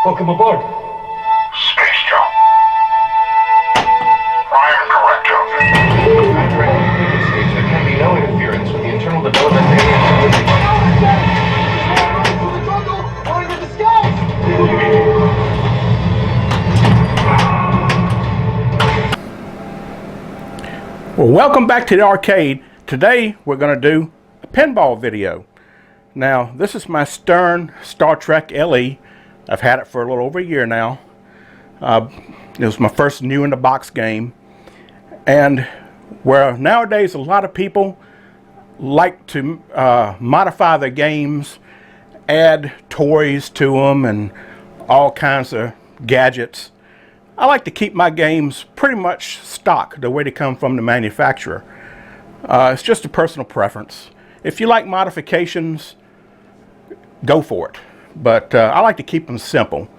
Welcome aboard. Space jump. Prime corrective. Prime directive completed, Stage. There can be no interference with the internal development of alien activity. Well, welcome back to the arcade. Today we're going to do a pinball video. Now, this is my Stern Star Trek LE. I've had it for a little over a year now. It was my first new in the box game. And where nowadays a lot of people like to modify their games, add toys to them and all kinds of gadgets, I like to keep my games pretty much stock the way they come from the manufacturer. It's just a personal preference. If you like modifications, go for it. But I like to keep them simple.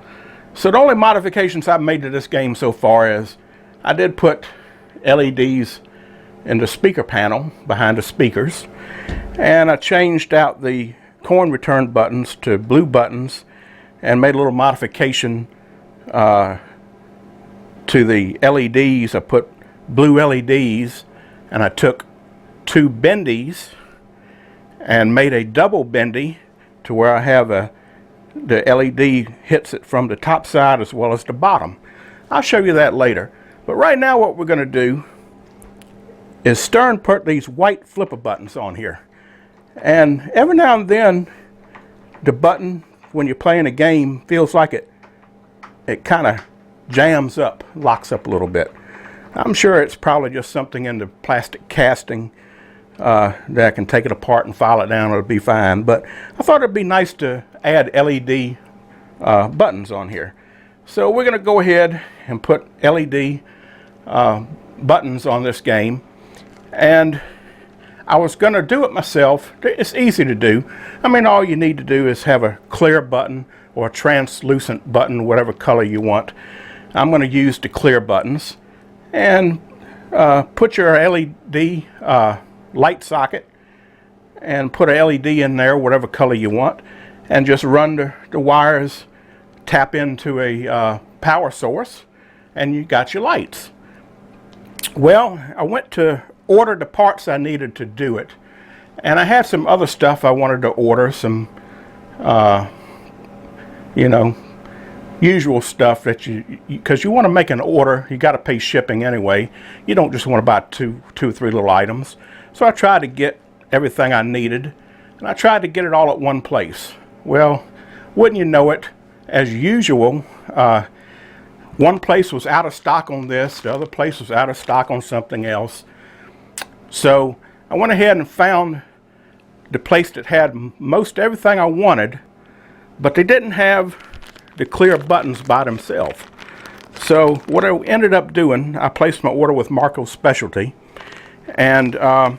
So the only modifications I've made to this game so far is I did put LEDs in the speaker panel behind the speakers, and I changed out the coin return buttons to blue buttons and made a little modification to the LEDs. I put blue LEDs, and I took two bendies and made a double bendy to where I have the LED hits it from the top side as well as the bottom. I'll show you that later. But right now what we're going to do is Stern put these white flipper buttons on here. And every now and then the button, when you're playing a game, feels like it kind of jams up, locks up a little bit. I'm sure it's probably just something in the plastic casting that I can take it apart and file it down, it'll be fine. But I thought it'd be nice to add LED buttons on here. So we're going to go ahead and put LED buttons on this game. And I was going to do it myself. It's easy to do. I mean, all you need to do is have a clear button or a translucent button, whatever color you want. I'm going to use the clear buttons. And put your LED light socket and put a LED in there, whatever color you want, and just run the wires, tap into a power source, and you got your lights. Well, I went to order the parts I needed to do it, and I had some other stuff I wanted to order, some you know, usual stuff that because you want to make an order, you got to pay shipping anyway. You don't just want to buy two or three little items. So I tried to get everything I needed, and I tried to get it all at one place. Well, wouldn't you know it, as usual, one place was out of stock on this, the other place was out of stock on something else. So I went ahead and found the place that had most everything I wanted, but they didn't have the clear buttons by themselves. So what I ended up doing, I placed my order with Marco's Specialty, and I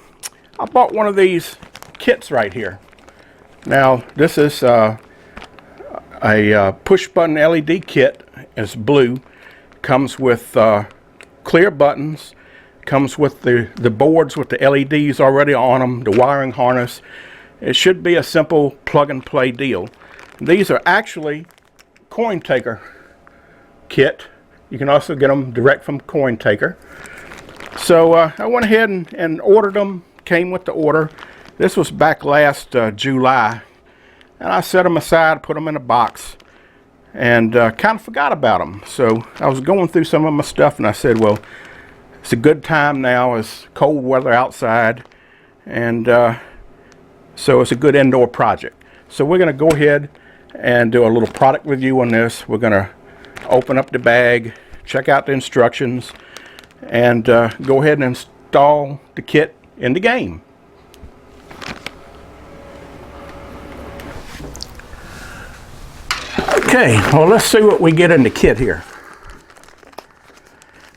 bought one of these kits right here. Now this is a push button LED kit. It's blue, comes with clear buttons, comes with the boards with the LEDs already on them, the wiring harness. It should be a simple plug and play deal. These are actually Cointaker kit. You can also get them direct from Cointaker. So I went ahead and ordered them, came with the order. This was back last July, and I set them aside, put them in a box, and kind of forgot about them. So I was going through some of my stuff, and I said, well, it's a good time now. It's cold weather outside, and so it's a good indoor project. So we're going to go ahead and do a little product review on this. We're going to open up the bag, check out the instructions, and go ahead and install the kit in the game. Okay, well, let's see what we get in the kit here.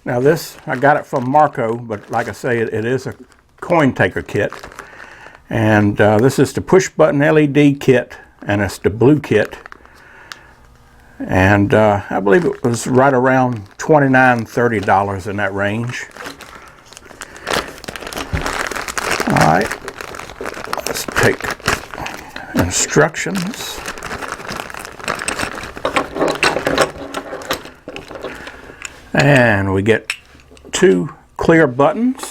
Now this, I got it from Marco, but like I say, it is a Cointaker kit. And this is the push button LED kit, and it's the blue kit. And I believe it was right around $29, $30 in that range. All right, let's take instructions. And we get 2 clear buttons.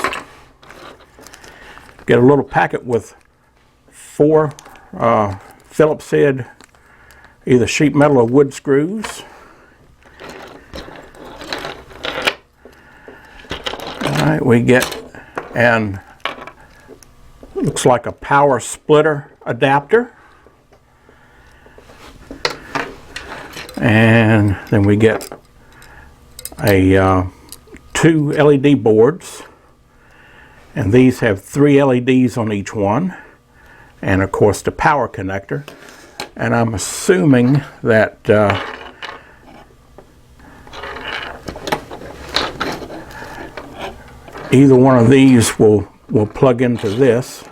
Get a little packet with 4 Phillips head, either sheet metal or wood screws. Alright, we get, and looks like a power splitter adapter. And then we get a 2 LED boards, and these have 3 LEDs on each one, and of course the power connector. And I'm assuming that either one of these will plug into this.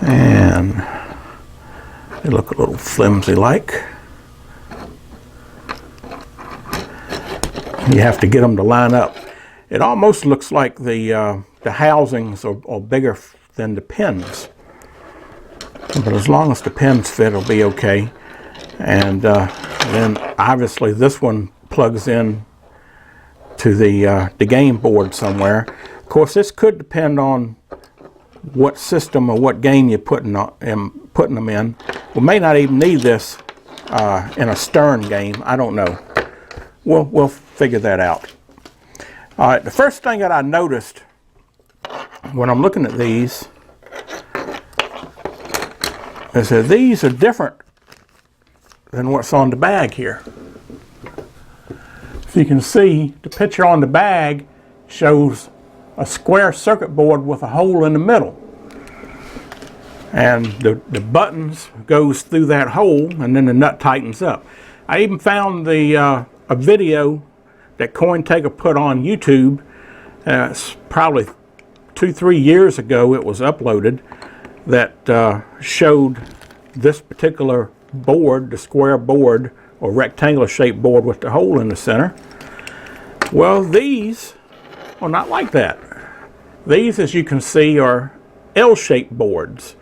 And they look a little flimsy like. You have to get them to line up. It almost looks like the housings are bigger than the pins. But as long as the pins fit, it'll be okay. And then obviously this one plugs in to the game board somewhere. Of course, this could depend on what system or what game you're putting them in. We may not even need this in a Stern game. I don't know. We'll figure that out. All right, the first thing that I noticed when I'm looking at these is that these are different than what's on the bag here. So you can see the picture on the bag shows a square circuit board with a hole in the middle. And the buttons goes through that hole, and then the nut tightens up. I even found a video that Cointaker put on YouTube. It's probably 2-3 years ago it was uploaded, that showed this particular board, the square board or rectangular shaped board with the hole in the center. Well, these are not like that. These, as you can see, are L-shaped boards.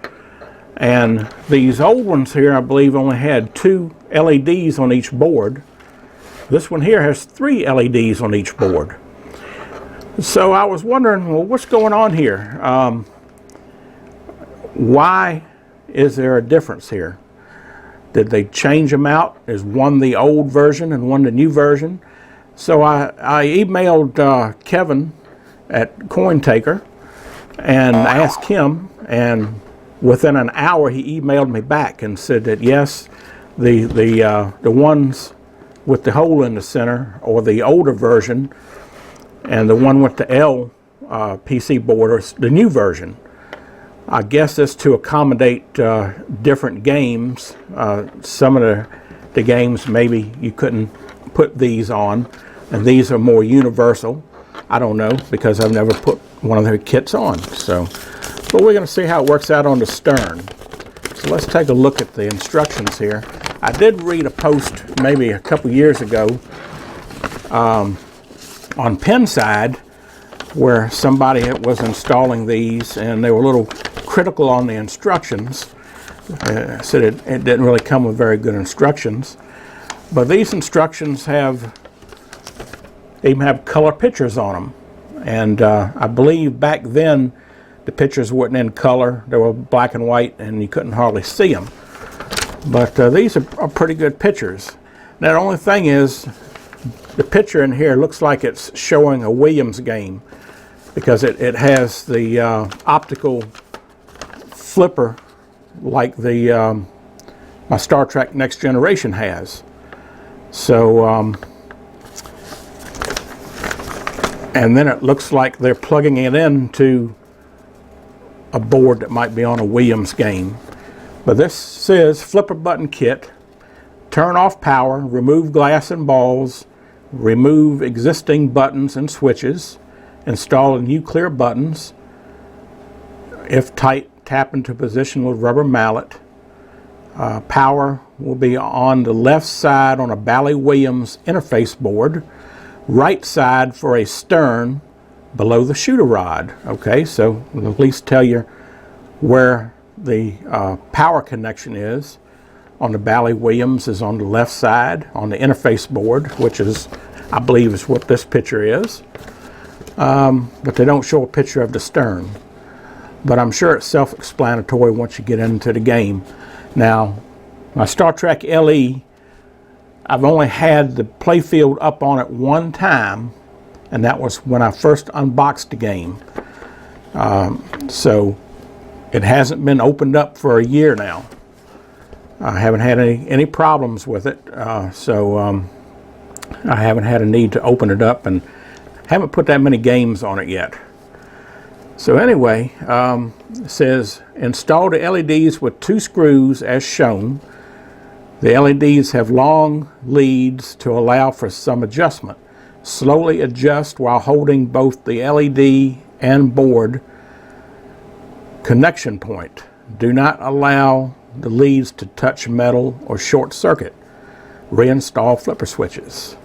And these old ones here, I believe, only had 2 LEDs on each board. This one here has 3 LEDs on each board. So I was wondering, well, what's going on here? Why is there a difference here? Did they change them out? Is one the old version and one the new version? So I emailed Kevin at Cointaker and asked him, and within an hour he emailed me back and said that yes, the ones with the hole in the center, or the older version, and the one with the L PC board is the new version. I guess it's to accommodate different games. Some of the games maybe you couldn't put these on, and these are more universal. I don't know, because I've never put one of their kits on. So, but we're going to see how it works out on the Stern. So let's take a look at the instructions here. I did read a post maybe a couple years ago on Pinside, where somebody was installing these, and they were a little critical on the instructions. Said it didn't really come with very good instructions. But these instructions even have color pictures on them. And I believe back then the pictures weren't in color. They were black and white, and you couldn't hardly see them. But these are pretty good pictures. Now the only thing is, the picture in here looks like it's showing a Williams game, because it has the optical flipper like my Star Trek Next Generation has. So, and then it looks like they're plugging it into a board that might be on a Williams game. But this says Flipper Button Kit, turn off power, remove glass and balls, remove existing buttons and switches, install new clear buttons. If tight, tap into position with rubber mallet. Power will be on the left side on a Bally Williams interface board, right side for a Stern, below the shooter rod. Okay, so it'll at least tell you where the power connection is. On the Bally Williams is on the left side on the interface board, which is, I believe, is what this picture is. But they don't show a picture of the stern. But I'm sure it's self-explanatory once you get into the game. Now, my Star Trek LE, I've only had the Playfield up on it one time, and that was when I first unboxed the game. So it hasn't been opened up for a year now. I haven't had any problems with it, so I haven't had a need to open it up, and haven't put that many games on it yet. So anyway, it says install the LEDs with 2 screws as shown. The LEDs have long leads to allow for some adjustment. Slowly adjust while holding both the LED and board connection point. Do not allow the leads to touch metal or short circuit. Reinstall flipper switches.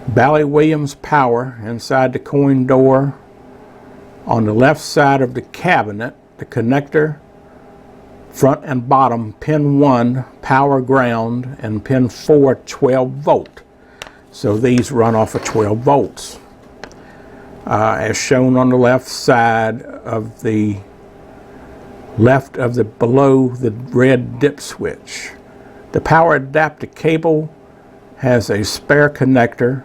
Bally Williams power inside the coin door. On the left side of the cabinet, the connector, front and bottom, pin 1, power ground, and pin 4, 12 volt. So these run off of 12 volts. As shown on the left side of the below the red dip switch. The power adapter cable has a spare connector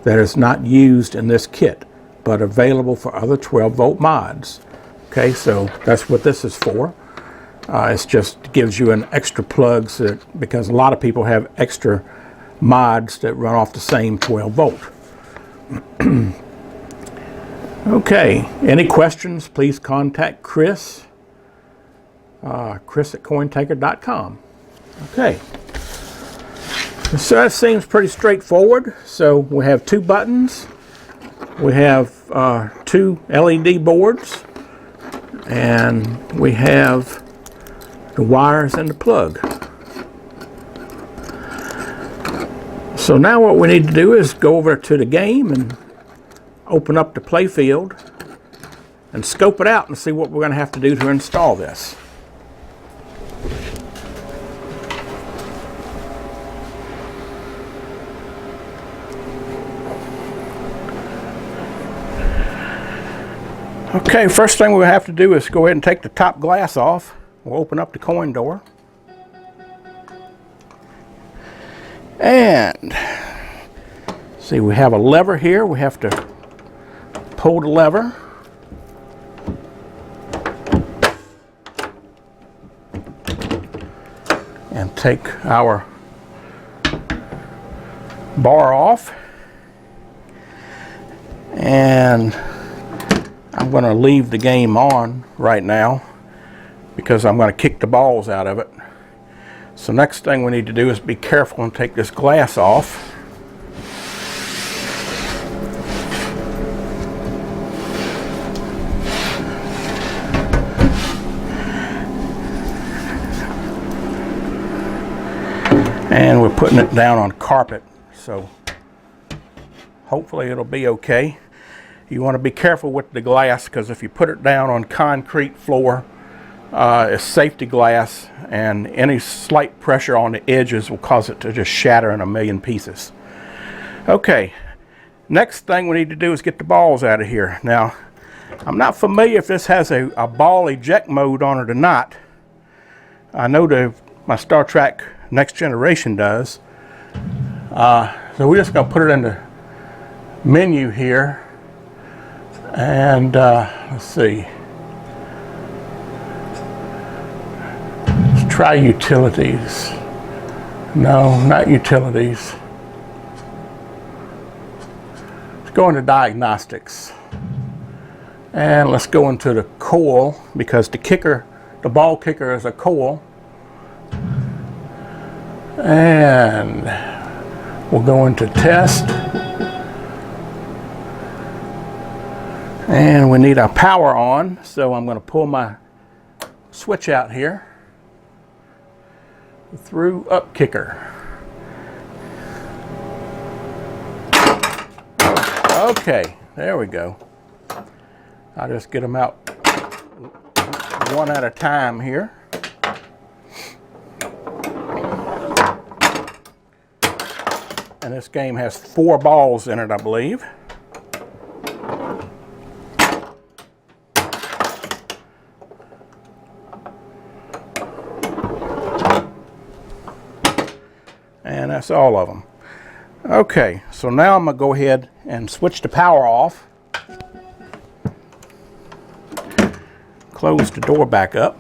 that is not used in this kit, but available for other 12 volt mods. Okay, so that's what this is for. It just gives you an extra plug because a lot of people have extra mods that run off the same 12 volt. Okay, any questions, please contact Chris. Chris at Cointaker.com. Okay, so that seems pretty straightforward. So we have 2 buttons. We have 2 LED boards, and we have the wires and the plug. So now what we need to do is go over to the game and open up the Playfield and scope it out and see what we're going to have to do to install this. Okay, first thing we'll have to do is go ahead and take the top glass off. We'll open up the coin door. And see, we have a lever here. We have to pull the lever. And take our bar off. And I'm going to leave the game on right now because I'm going to kick the balls out of it. So next thing we need to do is be careful and take this glass off. And we're putting it down on carpet, so hopefully it'll be okay. You want to be careful with the glass because if you put it down on concrete floor, it's safety glass, and any slight pressure on the edges will cause it to just shatter in a million pieces. Okay, next thing we need to do is get the balls out of here. Now, I'm not familiar if this has a ball eject mode on it or not. I know my Star Trek Next Generation does. So we're just going to put it in the menu here. And let's see. Let's try utilities. No, not utilities. Let's go into diagnostics. And let's go into the coil because the ball kicker is a coil. And we'll go into test. And we need our power on, so I'm going to pull my switch out here. Through up kicker. Okay, There we go. I'll just get them out one at a time here. And this game has 4 balls in it, I believe. And that's all of them. Okay, so now I'm going to go ahead and switch the power off. Close the door back up.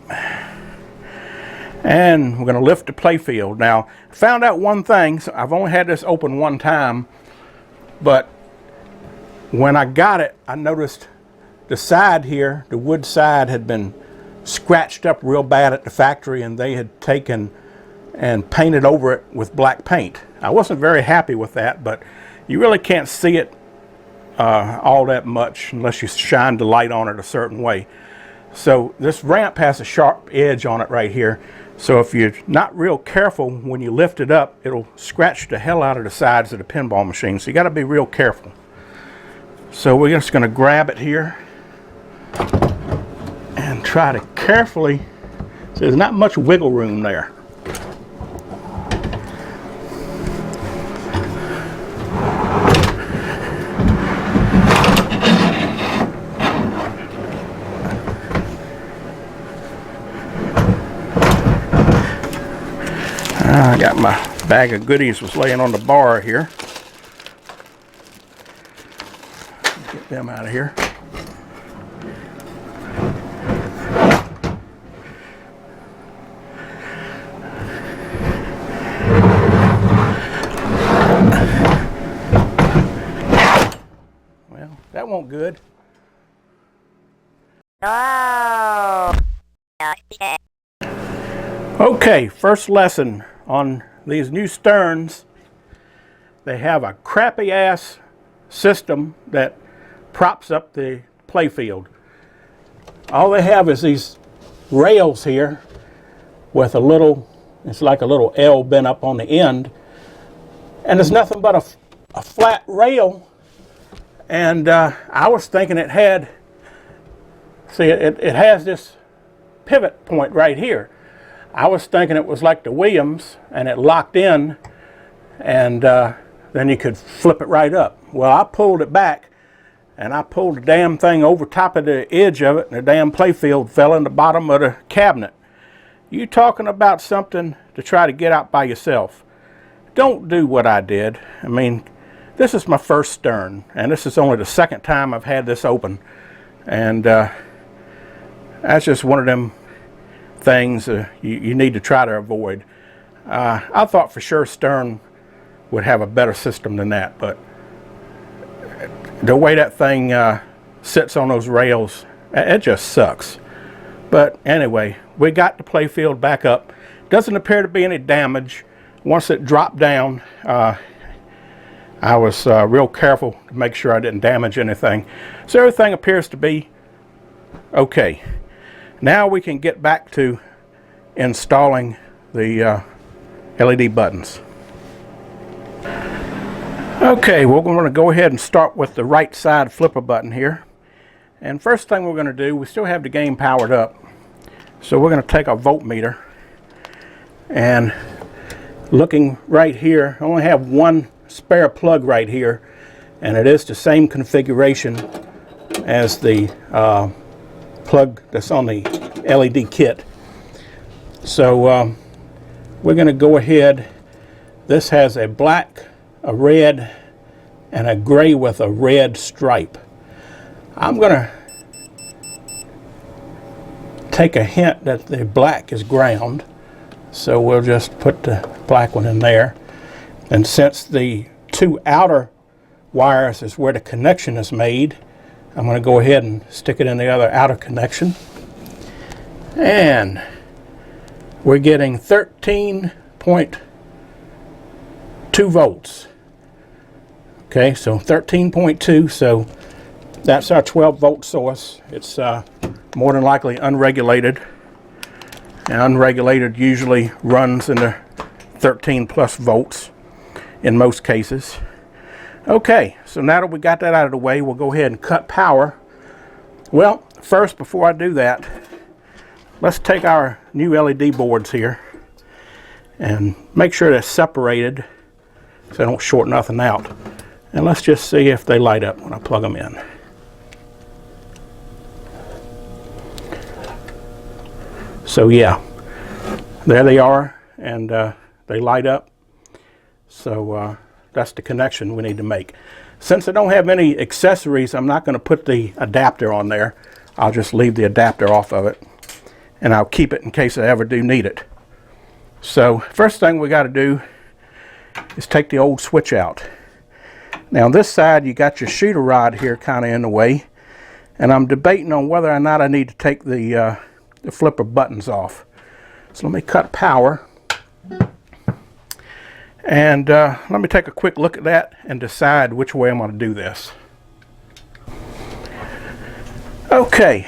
And we're going to lift the Playfield. Now, I found out one thing. So I've only had this open one time, but when I got it, I noticed the side here, the wood side, had been scratched up real bad at the factory, and they had taken and painted over it with black paint. I wasn't very happy with that, but you really can't see it all that much unless you shine the light on it a certain way. So this ramp has a sharp edge on it right here. So if you're not real careful when you lift it up, it'll scratch the hell out of the sides of the pinball machine. So you got to be real careful. So we're just going to grab it here and try to carefully. So there's not much wiggle room there. I got my bag of goodies was laying on the bar here. Get them out of here. Well, that won't good. Oh. Okay, first lesson on these new Sterns. They have a crappy ass system that props up the Playfield. All they have is these rails here with a little, it's like a little L bent up on the end, and there's nothing but a flat rail. And I was thinking it had, see, it has this pivot point right here. I was thinking it was like the Williams, and it locked in, and then you could flip it right up. Well, I pulled it back, and I pulled the damn thing over top of the edge of it, and the damn Playfield fell in the bottom of the cabinet. You talking about something to try to get out by yourself. Don't do what I did. I mean, this is my first Stern, and this is only the second time I've had this open. And that's just one of them things you need to try to avoid. I thought for sure Stern would have a better system than that, but the way that thing sits on those rails, it just sucks. But anyway, we got the Playfield back up. Doesn't appear to be any damage. Once it dropped down, I was real careful to make sure I didn't damage anything. So everything appears to be okay. Now we can get back to installing the LED buttons. Okay, we're going to go ahead and start with the right side flipper button here. And first thing we're going to do, we still have the game powered up. So we're going to take our voltmeter, and looking right here, I only have one spare plug right here, and it is the same configuration as the plug that's on the LED kit. So we're going to go ahead. This has a black, a red, and a gray with a red stripe. I'm going to take a hint that the black is ground, so we'll just put the black one in there. And since the two outer wires is where the connection is made, I'm going to go ahead and stick it in the other outer connection. And we're getting 13.2 volts. Okay, so 13.2, so that's our 12 volt source. It's more than likely unregulated. And unregulated usually runs in the 13 plus volts in most cases. Okay, so now that we got that out of the way, we'll go ahead and cut power. Well, first, before I do that, let's take our new LED boards here and make sure they're separated so they don't short nothing out. And let's just see if they light up when I plug them in. So yeah, there they are, and they light up. So that's the connection we need to make. Since I don't have any accessories, I'm not going to put the adapter on there. I'll just leave the adapter off of it, and I'll keep it in case I ever do need it. So first thing we got to do is take the old switch out. Now on this side you got your shooter rod here kind of in the way, and I'm debating on whether or not I need to take the flipper buttons off. So let me cut power, and let me take a quick look at that and decide which way I'm going to do this. Okay,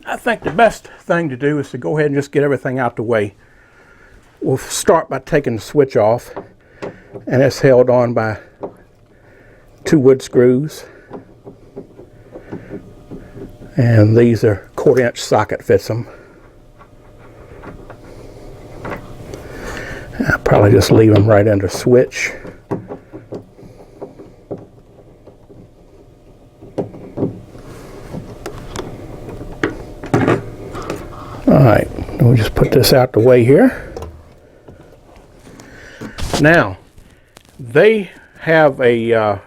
I think the best thing to do is to go ahead and just get everything out the way. We'll start by taking the switch off, and it's held on by 2 wood screws, and these are 1/4-inch socket fits them. I'll probably just leave them right under switch. Alright, we'll just put this out the way here. Now, they have a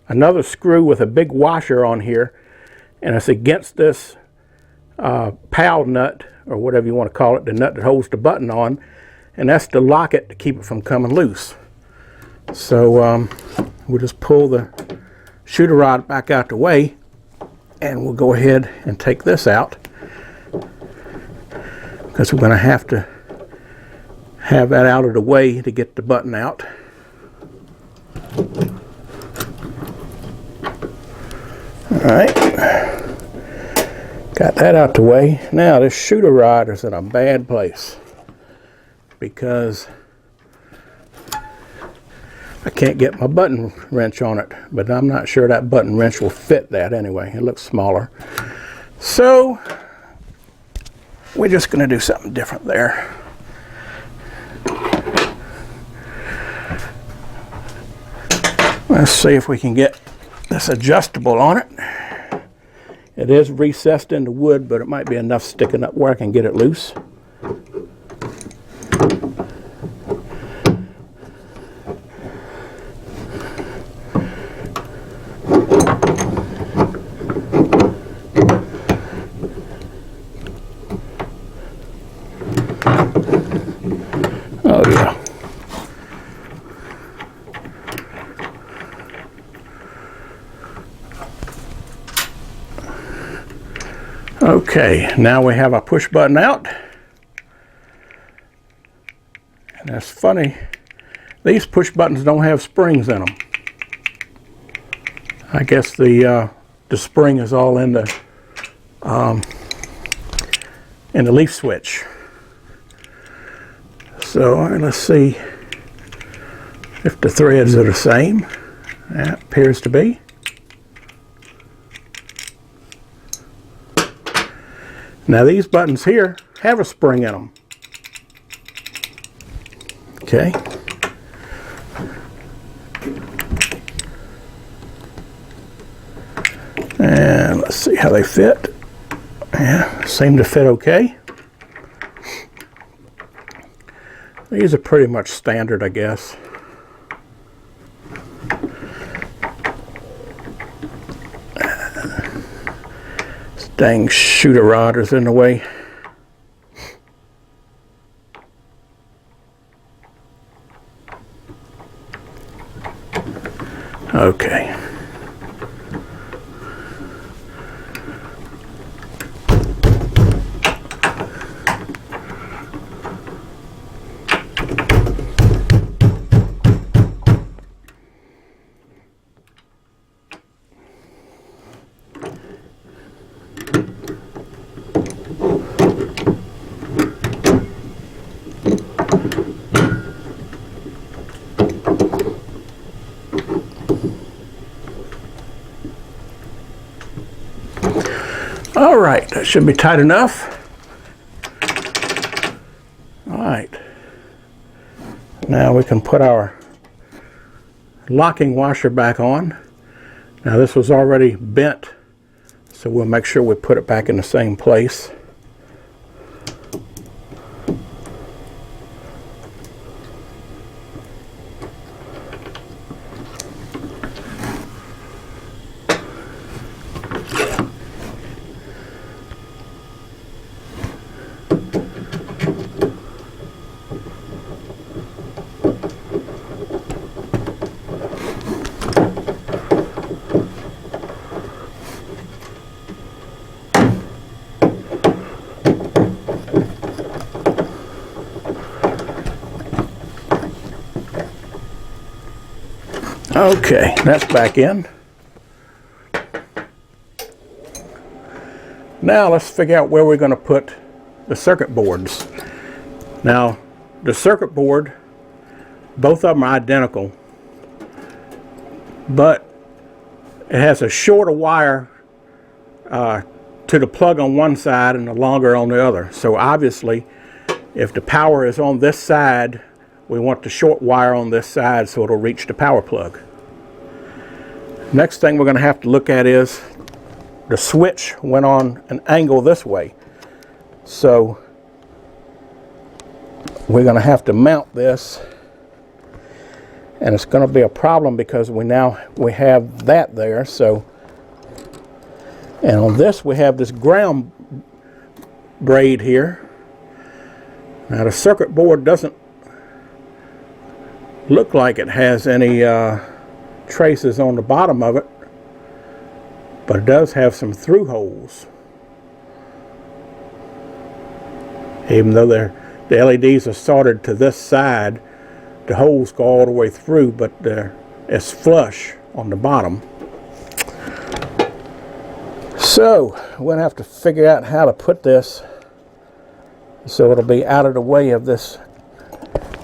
another screw with a big washer on here, and it's against this PAL nut, or whatever you want to call it, the nut that holds the button on, and that's to lock it to keep it from coming loose. So we'll just pull the shooter rod back out the way, and we'll go ahead and take this out, because we're going to have that out of the way to get the button out. Alright, got that out the way. Now this shooter rod is in a bad place because I can't get my button wrench on it, but I'm not sure that button wrench will fit that anyway. It looks smaller. So we're just going to do something different there. Let's see if we can get this adjustable on it. It is recessed into wood, but it might be enough sticking up where I can get it loose. Oh yeah. Okay, now we have our push button out. And that's funny, these push buttons don't have springs in them. I guess the spring is all in the leaf switch. So let's see if the threads are the same. That appears to be. Now these buttons here have a spring in them. Okay. And let's see how they fit. Yeah, seem to fit okay. These are pretty much standard, I guess. This dang shooter rod is in the way. Okay. All right, that should be tight enough. All right. Now we can put our locking washer back on. Now this was already bent, so we'll make sure we put it back in the same place. Okay, that's back in. Now let's figure out where we're going to put the circuit boards. Now, the circuit board, both of them are identical, but it has a shorter wire to the plug on one side and a longer on the other. So obviously, if the power is on this side, we want the short wire on this side so it'll reach the power plug. Next thing we're going to have to look at is the switch went on an angle this way. So we're going to have to mount this, and it's going to be a problem because we have that there. So, and on this we have this ground braid here. Now the circuit board doesn't look like it has any traces on the bottom of it, but it does have some through holes. Even though the LEDs are soldered to this side, the holes go all the way through, but it's flush on the bottom. So we're going to have to figure out how to put this so it'll be out of the way of this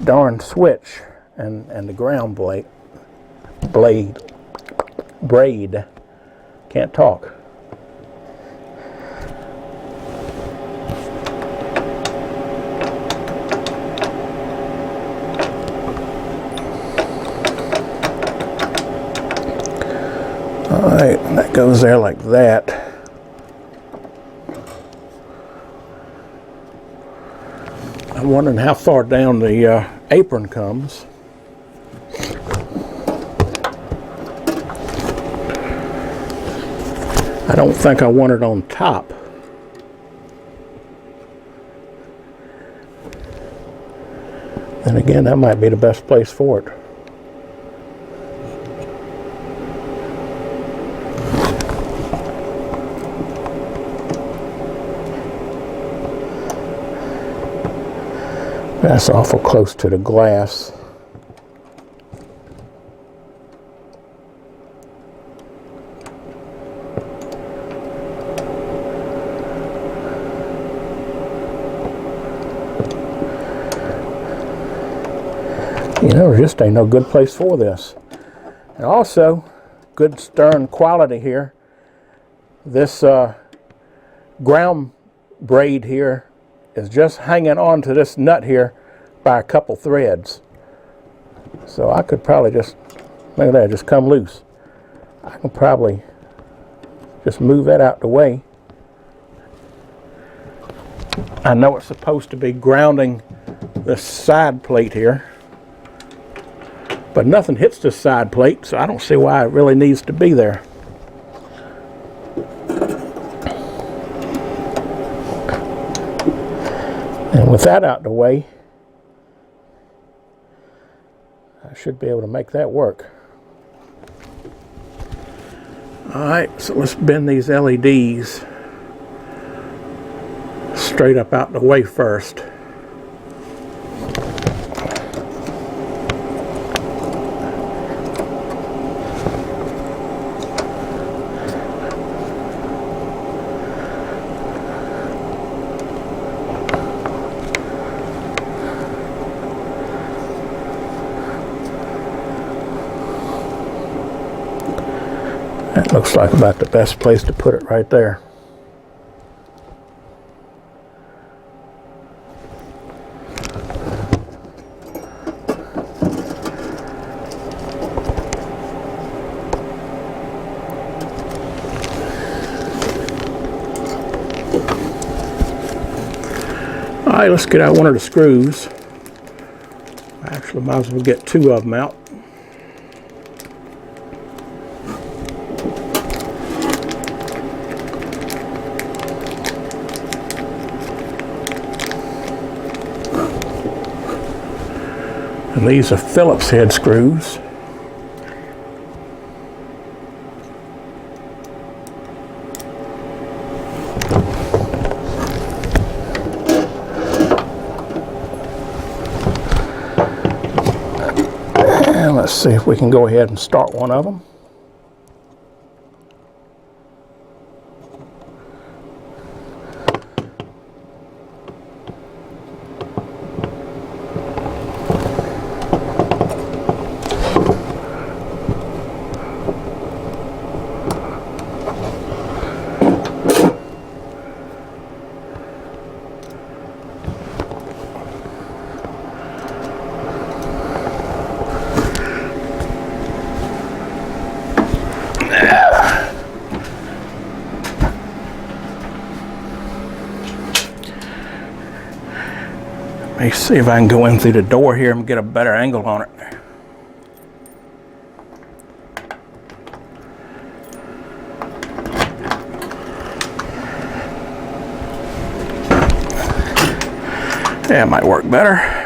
darn switch and the ground braid. Can't talk. All right, that goes there like that. I'm wondering how far down the apron comes. I don't think I want it on top. And again, that might be the best place for it. That's awful close to the glass. You know, there just ain't no good place for this. And also, good stern quality here. This ground braid here is just hanging on to this nut here by a couple threads. So I could probably just, look at that, just come loose. I can probably just move that out the way. I know it's supposed to be grounding this side plate here, but nothing hits this side plate, so I don't see why it really needs to be there. And with that out the way, I should be able to make that work. Alright, so let's bend these LEDs straight up out the way first. That looks like about the best place to put it right there. Alright, let's get out one of the screws. Actually, might as well get two of them out. And these are Phillips head screws. And let's see if we can go ahead and start one of them. Let me see if I can go in through the door here and get a better angle on it. Yeah, it might work better.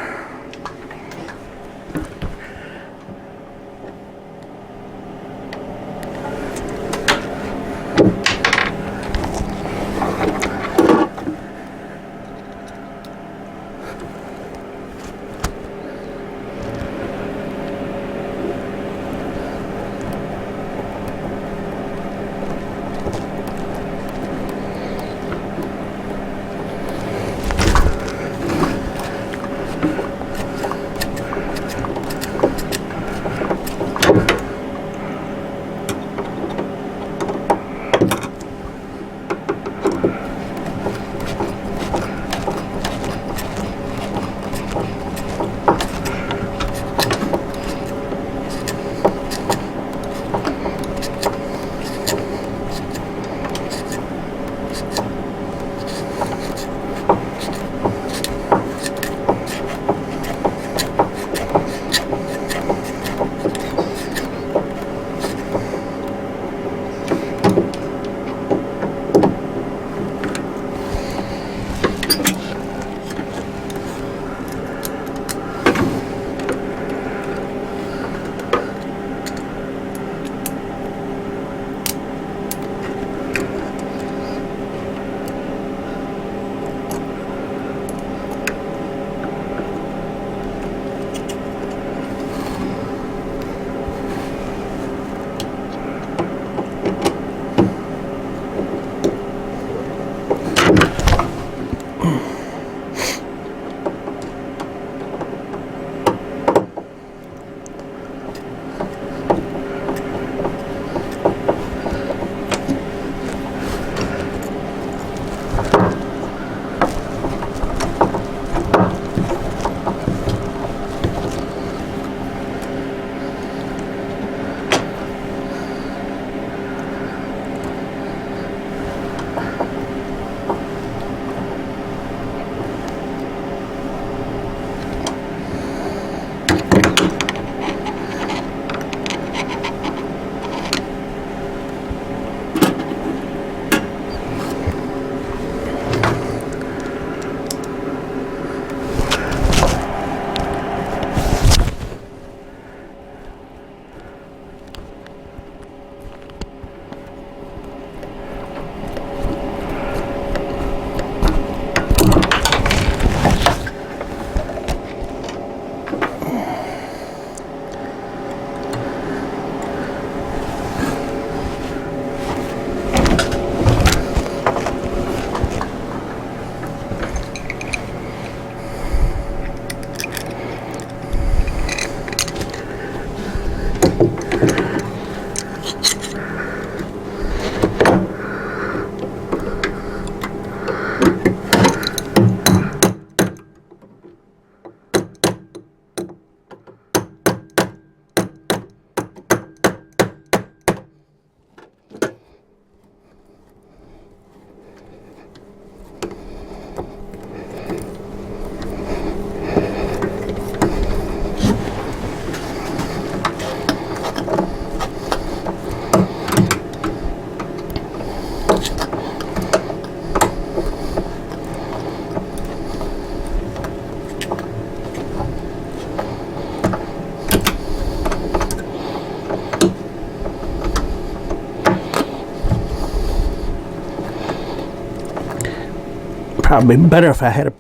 Probably better if I had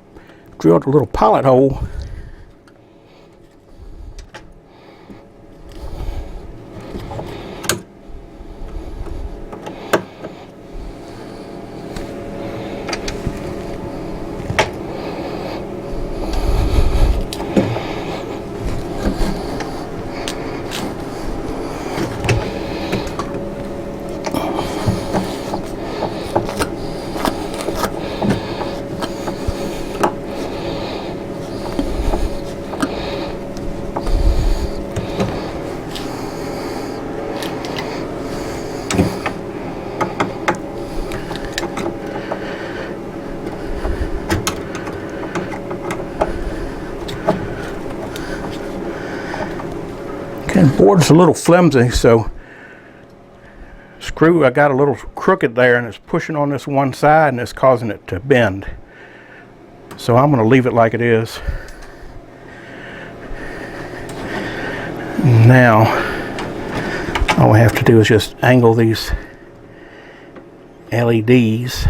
drilled a little pilot hole. Okay, the board's a little flimsy, so I got a little crooked there, and it's pushing on this one side and it's causing it to bend. So I'm going to leave it like it is. Now all we have to do is just angle these LEDs.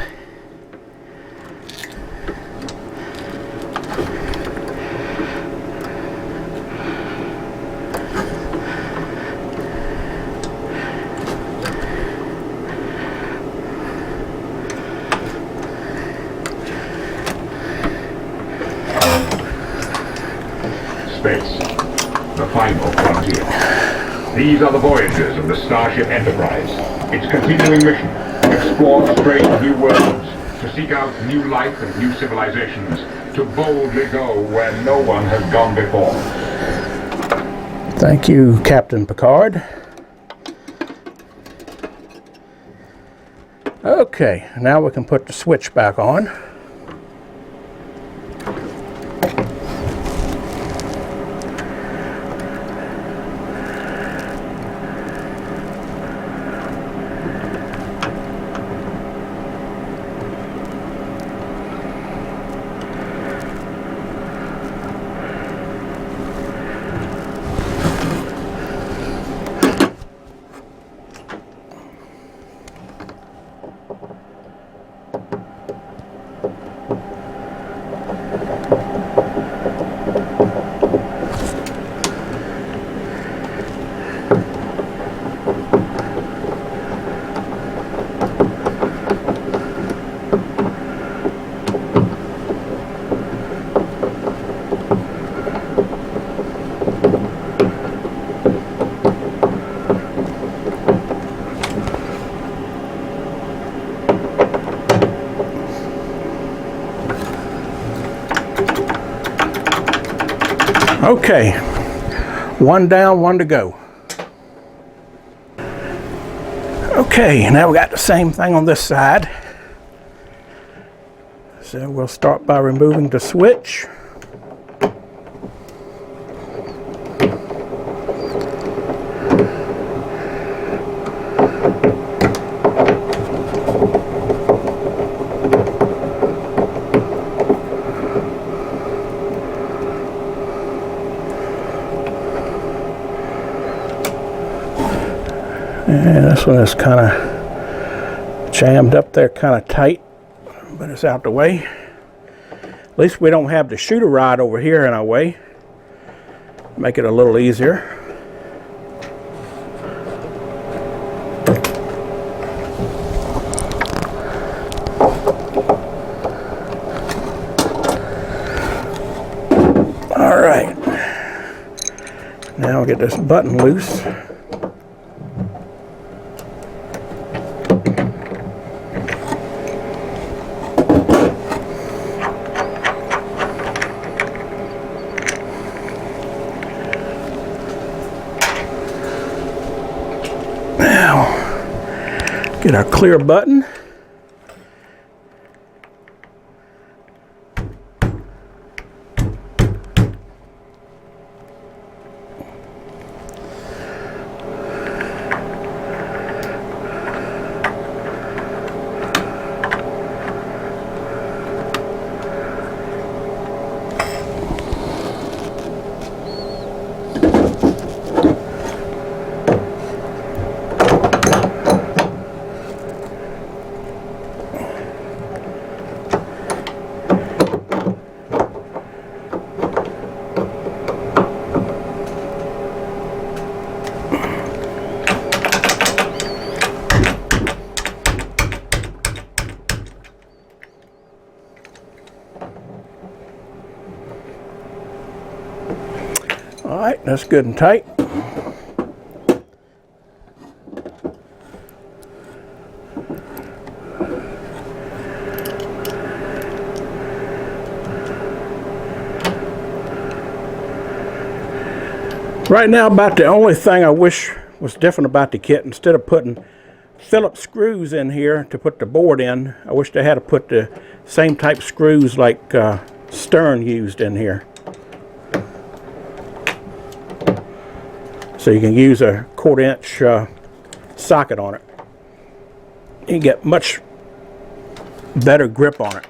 Space, the final frontier. These are the voyages of the Starship Enterprise. Its continuing mission: explore strange new worlds, to seek out new life and new civilizations, to boldly go where no one has gone before. Thank you, Captain Picard. Okay, now we can put the switch back on. Okay, one down, one to go. Okay, now we got the same thing on this side. So we'll start by removing the switch. And this one is kind of jammed up there, kind of tight, but it's out the way. At least we don't have the shooter rod over here in our way. Make it a little easier. All right. Now we'll get this button loose. Get our clear button. All right, that's good and tight. Right now, about the only thing I wish was different about the kit, instead of putting Phillips screws in here to put the board in, I wish they had to put the same type screws like Stern used in here. So you can use a 1/4 inch socket on it. You get much better grip on it.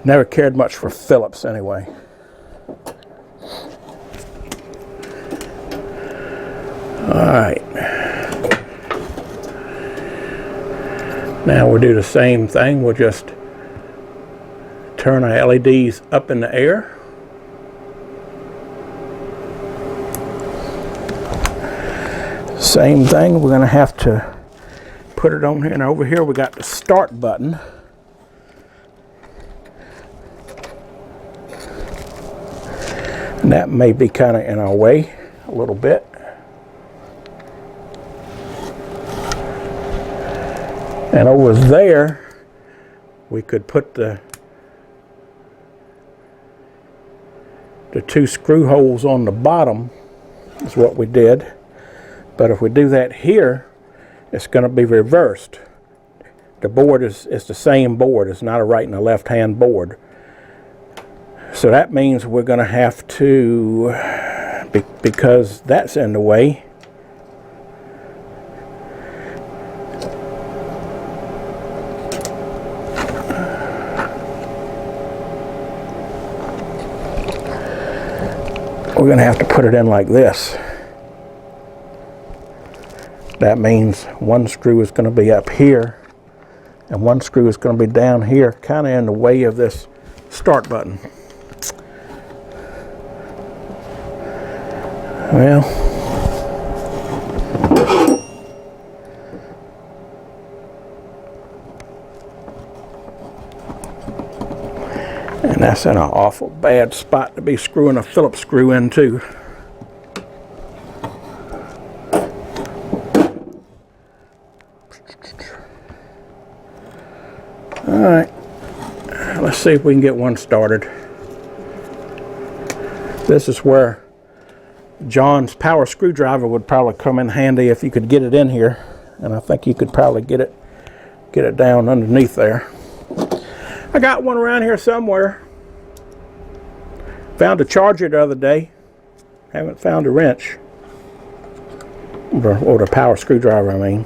Never cared much for Phillips anyway. Alright, now we'll do the same thing. We'll just turn our LEDs up in the air. Same thing, we're going to have to put it on here, and over here we got the start button. And that may be kind of in our way a little bit. And over there, we could put the 2 screw holes on the bottom, is what we did. But if we do that here, it's going to be reversed. The board is the same board. It's not a right and a left hand board. So that means we're going to have to, because that's in the way, we're going to have to put it in like this. That means one screw is going to be up here and one screw is going to be down here, kind of in the way of this start button. Well, and that's in an awful bad spot to be screwing a Phillips screw into. Alright, let's see if we can get one started. This is where John's power screwdriver would probably come in handy if you could get it in here, and I think you could probably get it down underneath there. I got one around here somewhere. Found a charger the other day. Haven't found a wrench. Or the power screwdriver, I mean.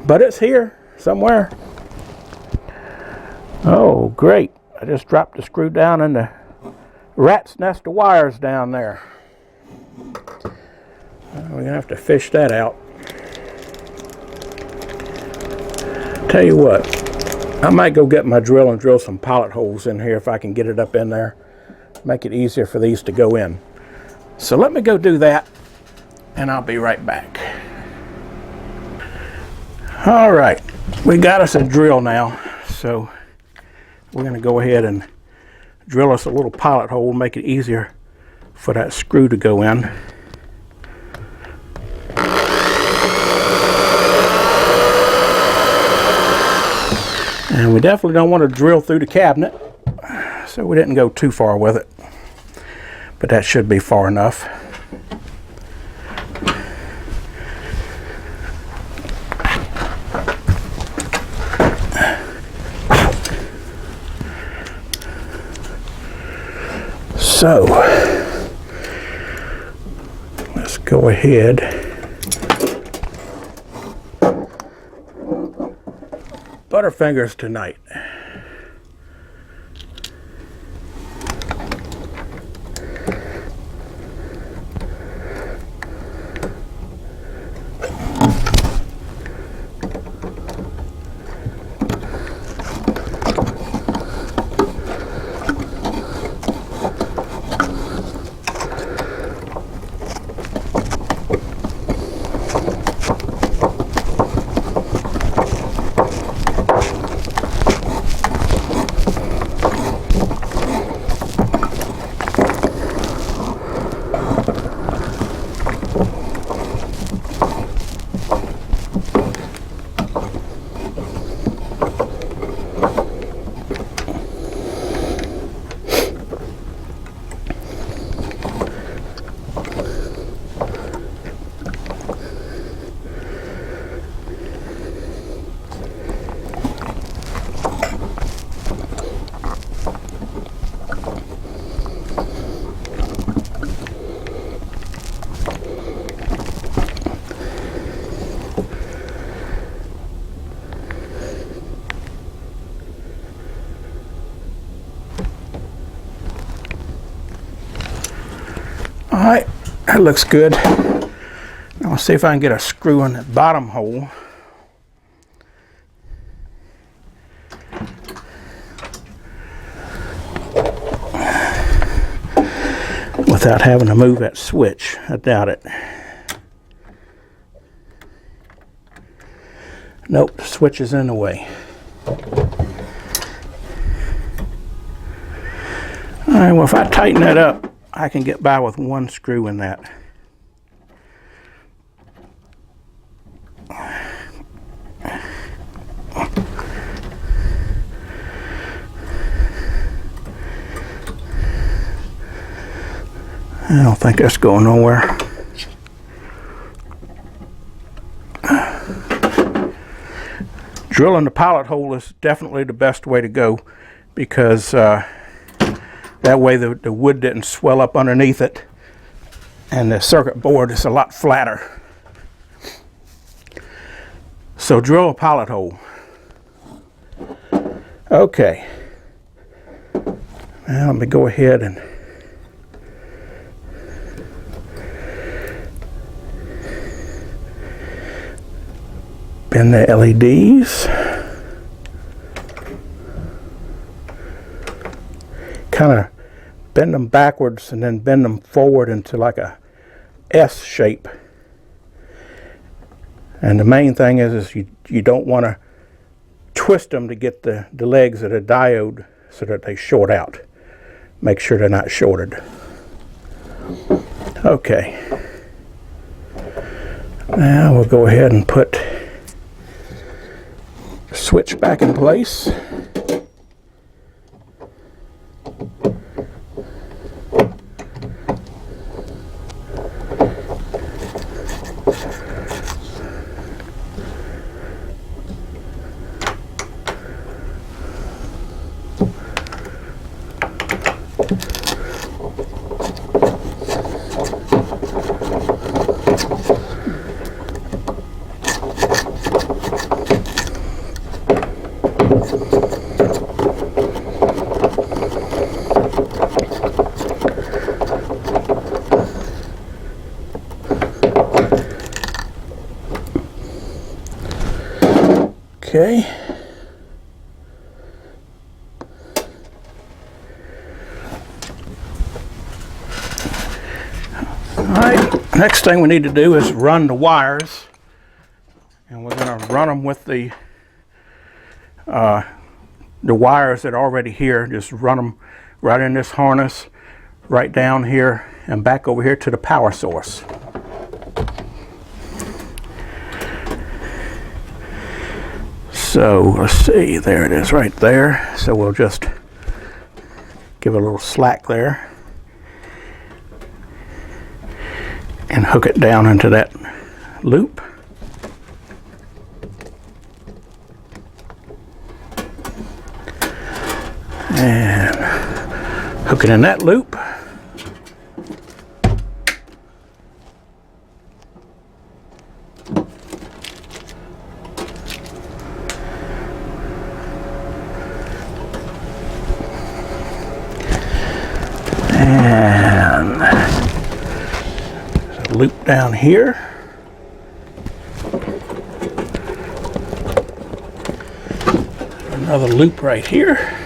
But it's here somewhere. Oh, great. I just dropped the screw down in the rat's nest of wires down there. We're going to have to fish that out. Tell you what, I might go get my drill and drill some pilot holes in here if I can get it up in there. Make it easier for these to go in. So let me go do that, and I'll be right back. All right, we got us a drill now, so we're going to go ahead and drill us a little pilot hole, make it easier for that screw to go in. And we definitely don't want to drill through the cabinet, so we didn't go too far with it, but that should be far enough. So let's go ahead. Butterfingers tonight. Alright, that looks good. Now let's see if I can get a screw in that bottom hole. Without having to move that switch. I doubt it. Nope, the switch is in the way. Alright, well if I tighten that up, I can get by with one screw in that. I don't think that's going nowhere. Drilling the pilot hole is definitely the best way to go, because that way the wood didn't swell up underneath it, and the circuit board is a lot flatter. So drill a pilot hole. Okay. Now let me go ahead and bend the LEDs. Kind of bend them backwards and then bend them forward into like a S shape. And the main thing is you don't want to twist them to get the legs of the diode so that they short out. Make sure they're not shorted. Okay. Now we'll go ahead and put the switch back in place. Okay. Alright, next thing we need to do is run the wires. And we're going to run them with the wires that are already here. Just run them right in this harness, right down here, and back over here to the power source. So let's see, there it is right there. So we'll just give it a little slack there and hook it down into that loop. And hook it in that loop. And there's a loop down here. Another loop right here.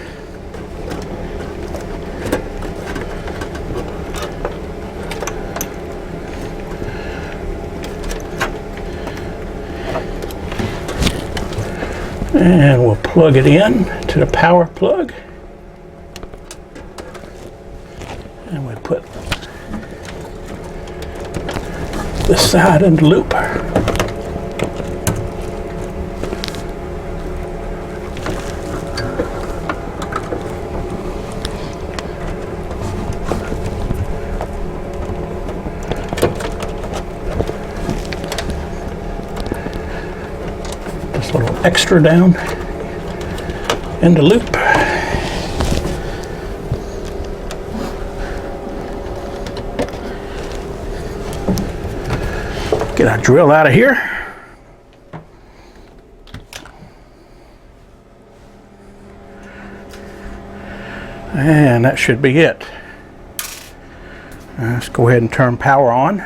And we'll plug it in to the power plug. And we put this side in the loop. Just a little extra down in the loop. Get our drill out of here. And that should be it. Let's go ahead and turn power on.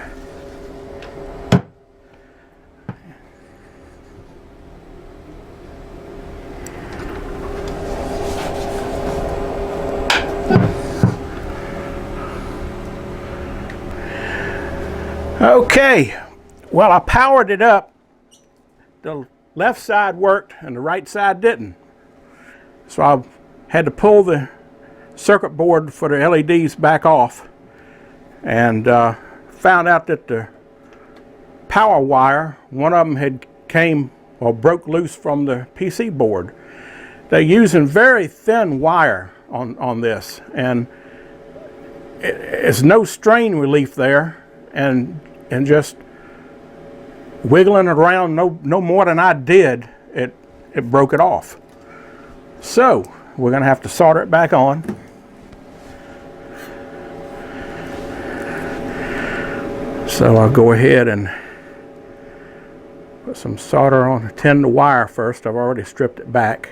Okay, well, I powered it up. The left side worked and the right side didn't. So I had to pull the circuit board for the LEDs back off, and found out that the power wire, one of them had broke loose from the PC board. They're using very thin wire on this, and it's no strain relief there, and just wiggling it around no more than I did, it broke it off. So we're going to have to solder it back on. So I'll go ahead and put some solder on, tin the wire first. I've already stripped it back.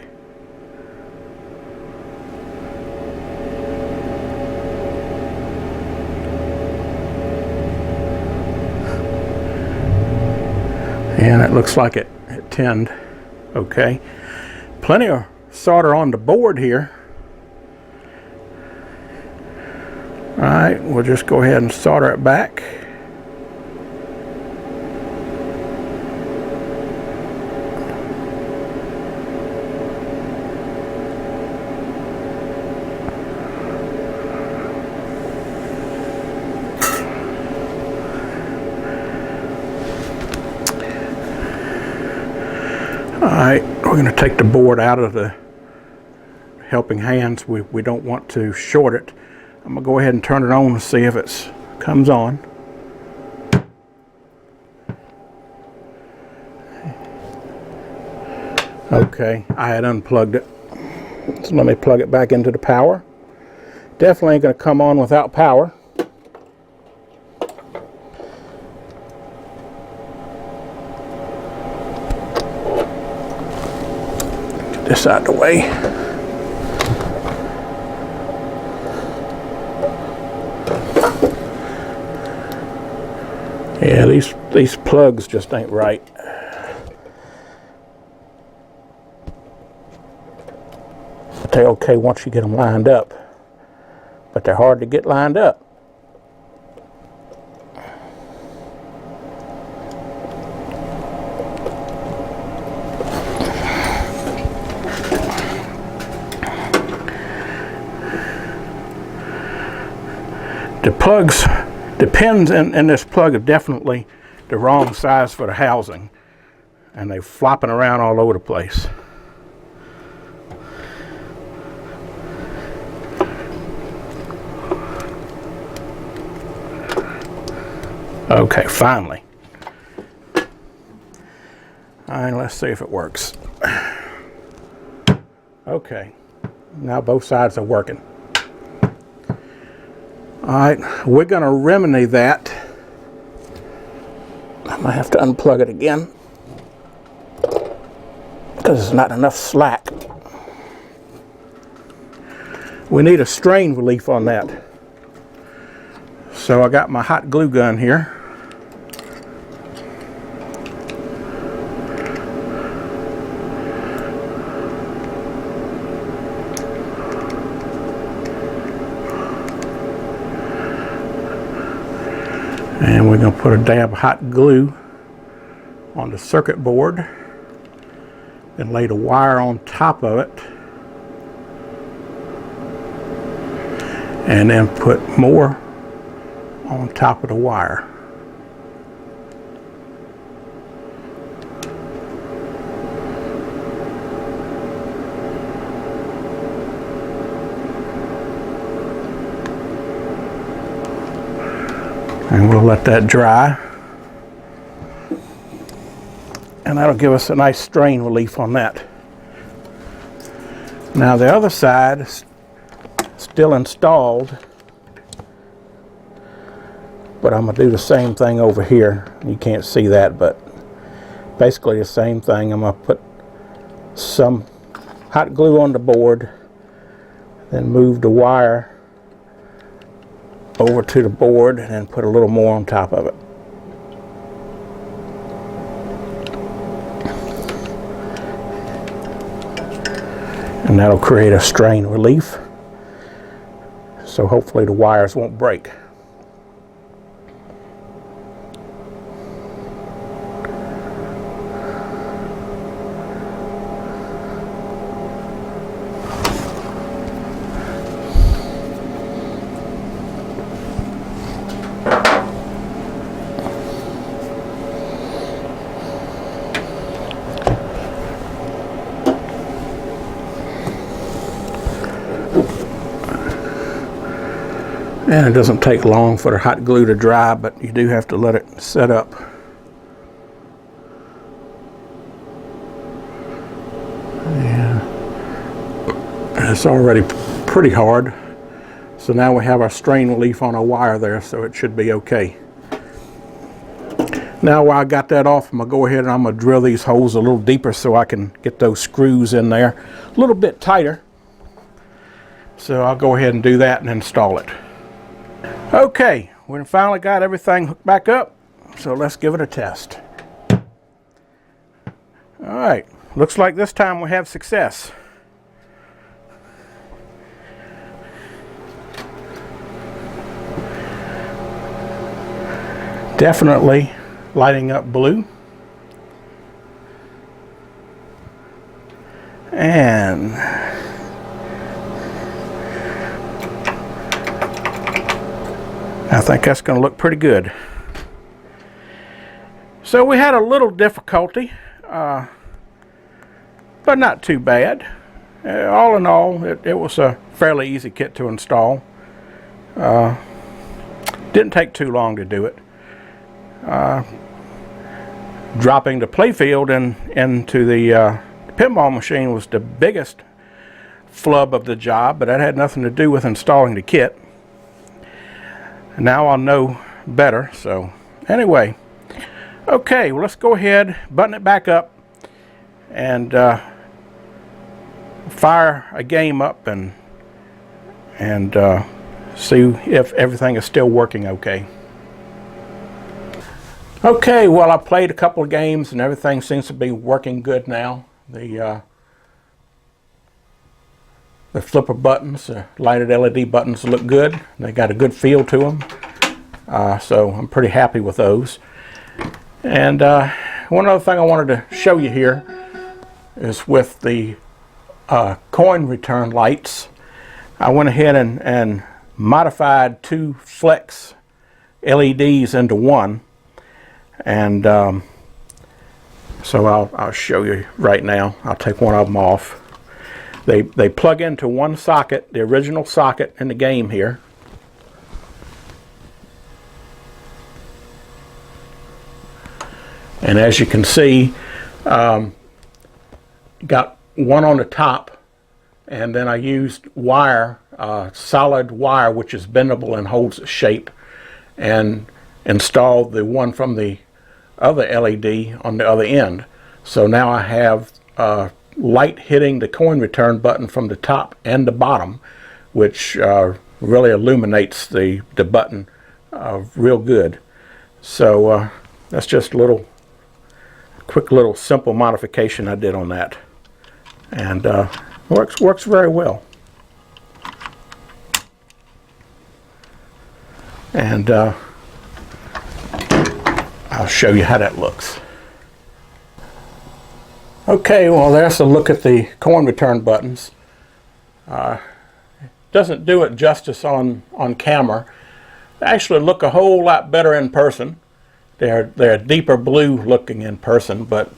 And it looks like it tinned okay. Plenty of solder on the board here. Alright, we'll just go ahead and solder it back. Alright, we're going to take the board out of the helping hands. We don't want to short it. I'm going to go ahead and turn it on and see if it comes on. Okay, I had unplugged it. So let me plug it back into the power. Definitely ain't going to come on without power. This out of the way. Yeah, these plugs just ain't right. They're okay once you get them lined up, but they're hard to get lined up. The plugs, the pins in this plug are definitely the wrong size for the housing, and they're flopping around all over the place. Okay, finally. Alright, let's see if it works. Okay, now both sides are working. Alright, we're going to remedy that. I might have to unplug it again because there's not enough slack. We need a strain relief on that. So I got my hot glue gun here. And we're going to put a dab of hot glue on the circuit board, then lay the wire on top of it, and then put more on top of the wire. And we'll let that dry. And that'll give us a nice strain relief on that. Now the other side is still installed, but I'm going to do the same thing over here. You can't see that, but basically the same thing. I'm going to put some hot glue on the board, then move the wire over to the board and then put a little more on top of it. And that'll create a strain relief, so hopefully the wires won't break. And it doesn't take long for the hot glue to dry, but you do have to let it set up. Yeah. It's already pretty hard. So now we have our strain relief on our wire there, so it should be okay. Now while I got that off, I'm going to go ahead and I'm going to drill these holes a little deeper so I can get those screws in there a little bit tighter. So I'll go ahead and do that and install it. Okay, we finally got everything hooked back up, so let's give it a test. Alright, looks like this time we have success. Definitely lighting up blue. And I think that's going to look pretty good. So we had a little difficulty, but not too bad. All in all, it was a fairly easy kit to install. Didn't take too long to do it. Dropping the Playfield into the pinball machine was the biggest flub of the job, but that had nothing to do with installing the kit. Now I'll know better. So anyway, okay, well, let's go ahead, button it back up, and fire a game up and see if everything is still working okay. Okay, well, I played a couple of games and everything seems to be working good now. The flipper buttons, the lighted LED buttons, look good. They got a good feel to them, so I'm pretty happy with those. And one other thing I wanted to show you here is with the coin return lights. I went ahead and modified 2 flex LEDs into one, and so I'll show you right now. I'll take one of them off. They plug into one socket, the original socket in the game here. And as you can see, got one on the top, and then I used wire, solid wire, which is bendable and holds its shape, and installed the one from the other LED on the other end. So now I have light hitting the coin return button from the top and the bottom, which really illuminates the button real good. So that's just a quick little simple modification I did on that, and works very well. And I'll show you how that looks. Okay, well, there's a look at the coin return buttons. Doesn't do it justice on camera. They actually look a whole lot better in person. They're deeper blue looking in person, but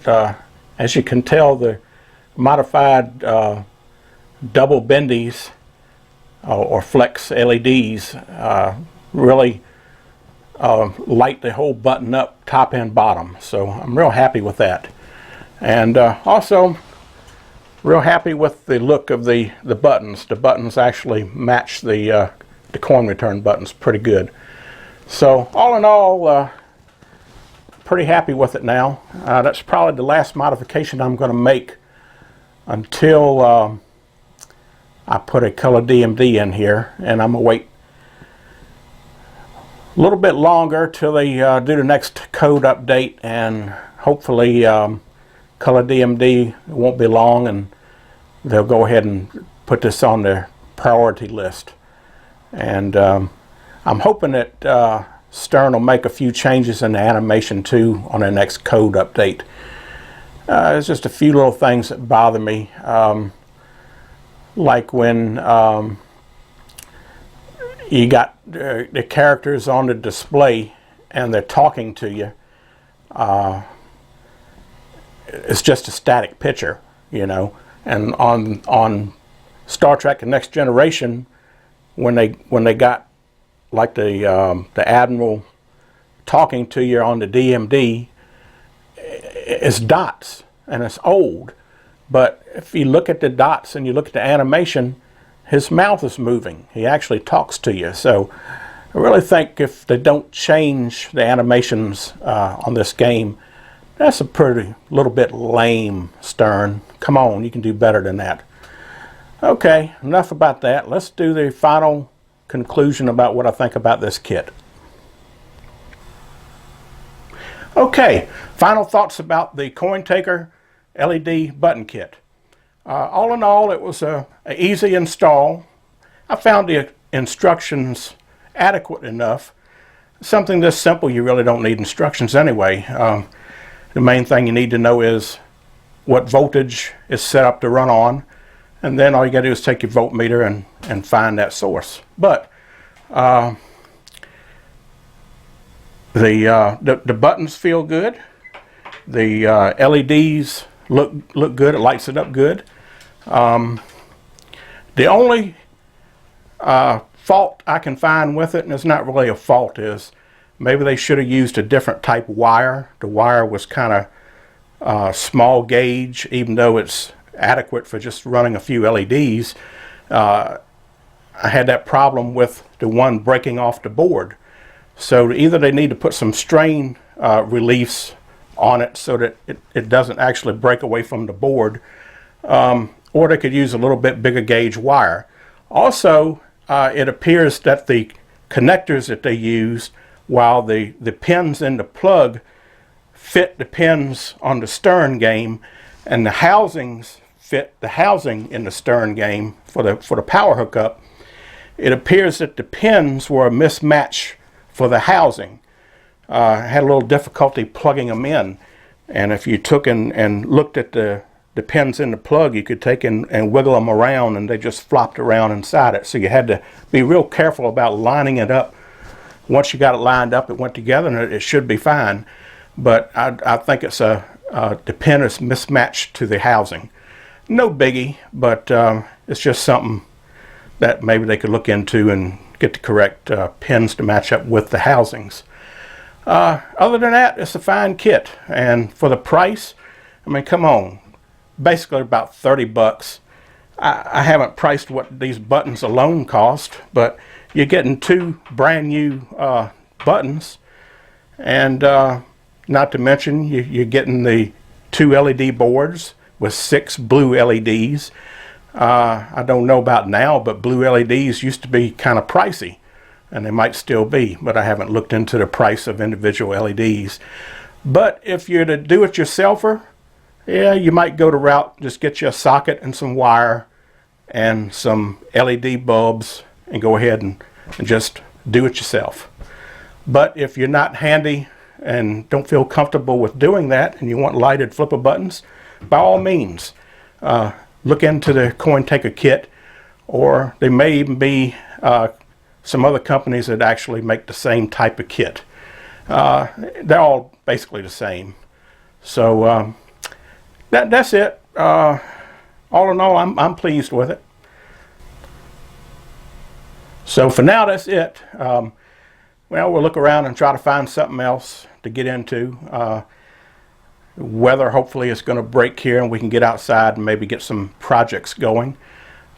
as you can tell, the modified double bendies or flex LEDs really light the whole button up, top and bottom. So I'm real happy with that. And also real happy with the look of the buttons. The buttons actually match the coin return buttons pretty good. So all in all, pretty happy with it now. That's probably the last modification I'm going to make until I put a color DMD in here, and I'm going to wait little bit longer till they do the next code update, and hopefully Color DMD won't be long and they'll go ahead and put this on their priority list. And I'm hoping that Stern will make a few changes in the animation too on their next code update. There's just a few little things that bother me, like when you got the characters on the display and they're talking to you. It's just a static picture, you know. And on Star Trek: The Next Generation, when they got like the Admiral talking to you on the DMD, it's dots and it's old. But if you look at the dots and you look at the animation, his mouth is moving. He actually talks to you. So I really think if they don't change the animations on this game, that's a pretty little bit lame, Stern. Come on, you can do better than that. Okay, enough about that. Let's do the final conclusion about what I think about this kit. Okay, final thoughts about the Cointaker LED button kit. All in all, it was an easy install. I found the instructions adequate enough. Something this simple, you really don't need instructions anyway. The main thing you need to know is what voltage is set up to run on, and then all you got to do is take your voltmeter and find that source. But the buttons feel good. The LEDs look good. It lights it up good. The only fault I can find with it, and it's not really a fault, is maybe they should have used a different type of wire. The wire was kind of small gauge, even though it's adequate for just running a few LEDs. I had that problem with the one breaking off the board. So either they need to put some strain reliefs on it so that it doesn't actually break away from the board, or they could use a little bit bigger gauge wire. Also, it appears that the connectors that they used, while the pins in the plug fit the pins on the Stern game, and the housings fit the housing in the Stern game for the power hookup, it appears that the pins were a mismatch for the housing. I had a little difficulty plugging them in, and if you took and looked at the pins in the plug, you could take and wiggle them around and they just flopped around inside it. So you had to be real careful about lining it up. Once you got it lined up, it went together and it should be fine. But I think it's the pin is mismatched to the housing. No biggie, but it's just something that maybe they could look into and get the correct pins to match up with the housings. Other than that, it's a fine kit, and for the price, I mean, come on, basically about 30 bucks. I haven't priced what these buttons alone cost, but you're getting two brand new buttons, and not to mention you're getting the two LED boards with 6 blue LEDs. I don't know about now, but blue LEDs used to be kind of pricey, and they might still be, but I haven't looked into the price of individual LEDs. But if you're to do-it-yourselfer, yeah, you might go the route, just get you a socket and some wire and some LED bulbs and go ahead and just do it yourself. But if you're not handy and don't feel comfortable with doing that and you want lighted flipper buttons, by all means, look into the Cointaker kit, or there may even be some other companies that actually make the same type of kit. They're all basically the same. So that's it. All in all, I'm pleased with it. So for now, that's it. Well, we'll look around and try to find something else to get into. Weather hopefully is going to break here and we can get outside and maybe get some projects going.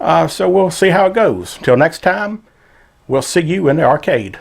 So we'll see how it goes. Till next time, we'll see you in the arcade.